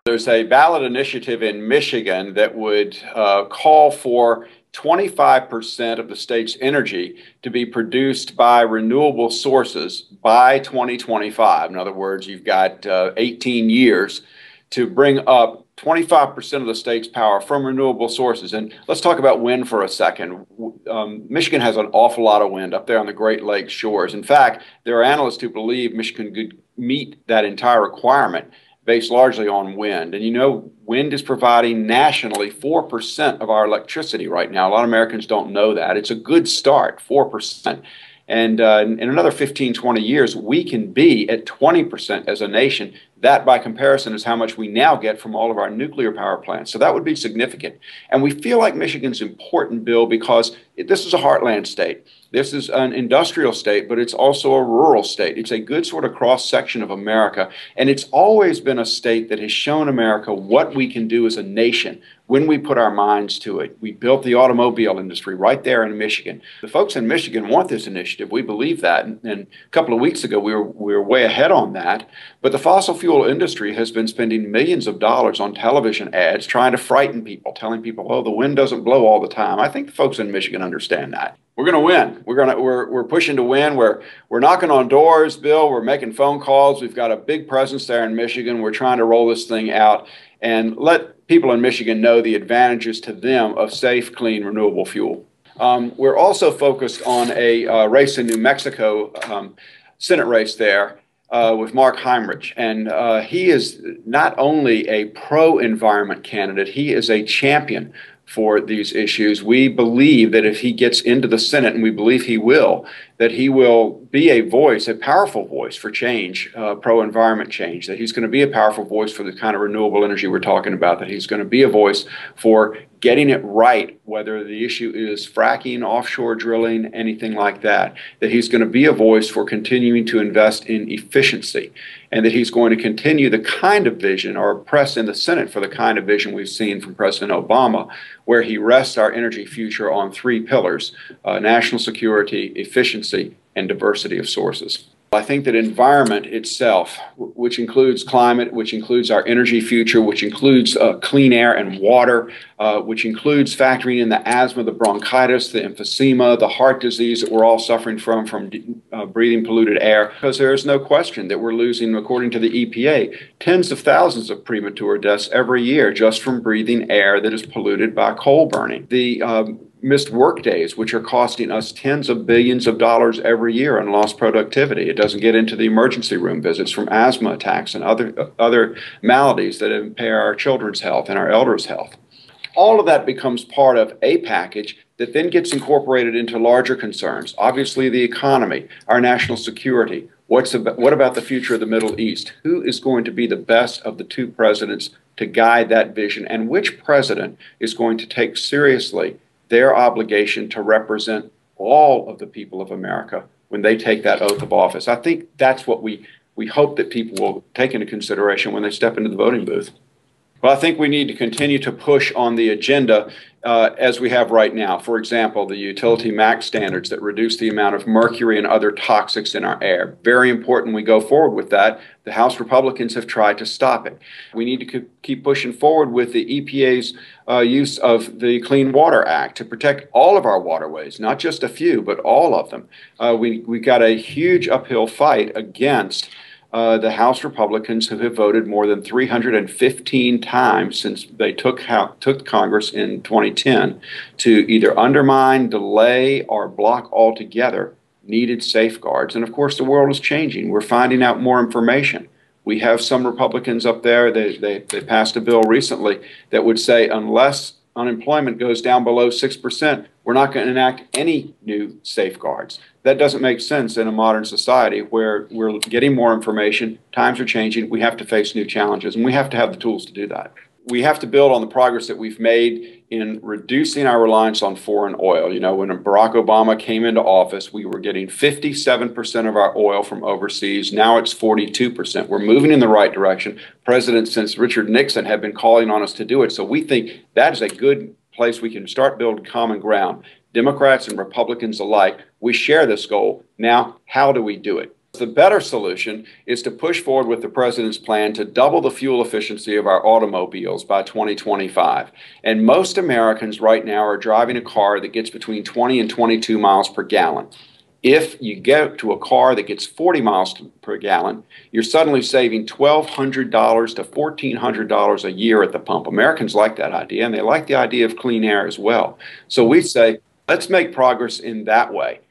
There's a ballot initiative in Michigan that would call for 25% of the state's energy to be produced by renewable sources by 2025. In other words, you've got 18 years to bring up 25% of the state's power from renewable sources. And let's talk about wind for a second. Michigan has an awful lot of wind up there on the Great Lakes shores. In fact, there are analysts who believe Michigan could meet that entire requirement based largely on wind. And you know, wind is providing nationally 4% of our electricity right now. A lot of Americans don't know that. It's a good start, 4%. And in another 15, 20 years, we can be at 20% as a nation. That, by comparison, is how much we now get from all of our nuclear power plants. So that would be significant. And we feel like Michigan's important, Bill, because this is a heartland state. This is an industrial state, but it's also a rural state. It's a good sort of cross-section of America. And it's always been a state that has shown America what we can do as a nation when we put our minds to it. We built the automobile industry right there in Michigan. The folks in Michigan want this initiative. We believe that. And a couple of weeks ago, we were way ahead on that. But the fossil fuel industry has been spending millions of dollars on television ads trying to frighten people, telling people, oh, the wind doesn't blow all the time. I think the folks in Michigan understand that. We're going to win. We're pushing to win. We're knocking on doors, Bill. We're making phone calls. We've got a big presence there in Michigan. We're trying to roll this thing out and let people in Michigan know the advantages to them of safe, clean, renewable fuel. We're also focused on a race in New Mexico, Senate race there with Mark Heinrich. And he is not only a pro-environment candidate, he is a champion for these issues. We believe that if he gets into the Senate, and we believe he will, that he will be a voice, a powerful voice for change, pro-environment change, that he's going to be a powerful voice for the kind of renewable energy we're talking about, that he's going to be a voice for getting it right, whether the issue is fracking, offshore drilling, anything like that, that he's going to be a voice for continuing to invest in efficiency, and that he's going to continue the kind of vision, or press in the Senate for the kind of vision we've seen from President Obama, where he rests our energy future on three pillars: national security, efficiency, and diversity of sources. I think that environment itself, which includes climate, which includes our energy future, which includes clean air and water, which includes factoring in the asthma, the bronchitis, the emphysema, the heart disease that we're all suffering from breathing polluted air, because there is no question that we're losing, according to the EPA, tens of thousands of premature deaths every year just from breathing air that is polluted by coal burning. The missed work days, which are costing us tens of billions of dollars every year in lost productivity. It doesn't get into the emergency room visits from asthma attacks and other maladies that impair our children's health and our elders' health. All of that becomes part of a package that then gets incorporated into larger concerns. Obviously, the economy, our national security. What about the future of the Middle East? Who is going to be the best of the two presidents to guide that vision? And which president is going to take seriously their obligation to represent all of the people of America when they take that oath of office? I think that's what we hope that people will take into consideration when they step into the voting booth. Well, I think we need to continue to push on the agenda as we have right now. For example, the utility MACT standards that reduce the amount of mercury and other toxics in our air. Very important we go forward with that. The House Republicans have tried to stop it. We need to keep pushing forward with the EPA's use of the Clean Water Act to protect all of our waterways, not just a few, but all of them. We got a huge uphill fight against the House Republicans, who have voted more than 315 times since they took Congress in 2010 to either undermine, delay, or block altogether needed safeguards. And of course, the world is changing. We're finding out more information. We have some Republicans up there, they passed a bill recently that would say unless unemployment goes down below 6%, we're not going to enact any new safeguards. That doesn't make sense in a modern society where we're getting more information, times are changing, we have to face new challenges, and we have to have the tools to do that. We have to build on the progress that we've made in reducing our reliance on foreign oil. You know, when Barack Obama came into office, we were getting 57% of our oil from overseas. Now it's 42%. We're moving in the right direction. Presidents since Richard Nixon have been calling on us to do it. So we think that is a good place we can start building common ground. Democrats and Republicans alike, we share this goal. Now, how do we do it? The better solution is to push forward with the president's plan to double the fuel efficiency of our automobiles by 2025. And most Americans right now are driving a car that gets between 20 and 22 miles per gallon. If you get to a car that gets 40 miles per gallon, you're suddenly saving $1,200 to $1,400 a year at the pump. Americans like that idea, and they like the idea of clean air as well. So we say, let's make progress in that way.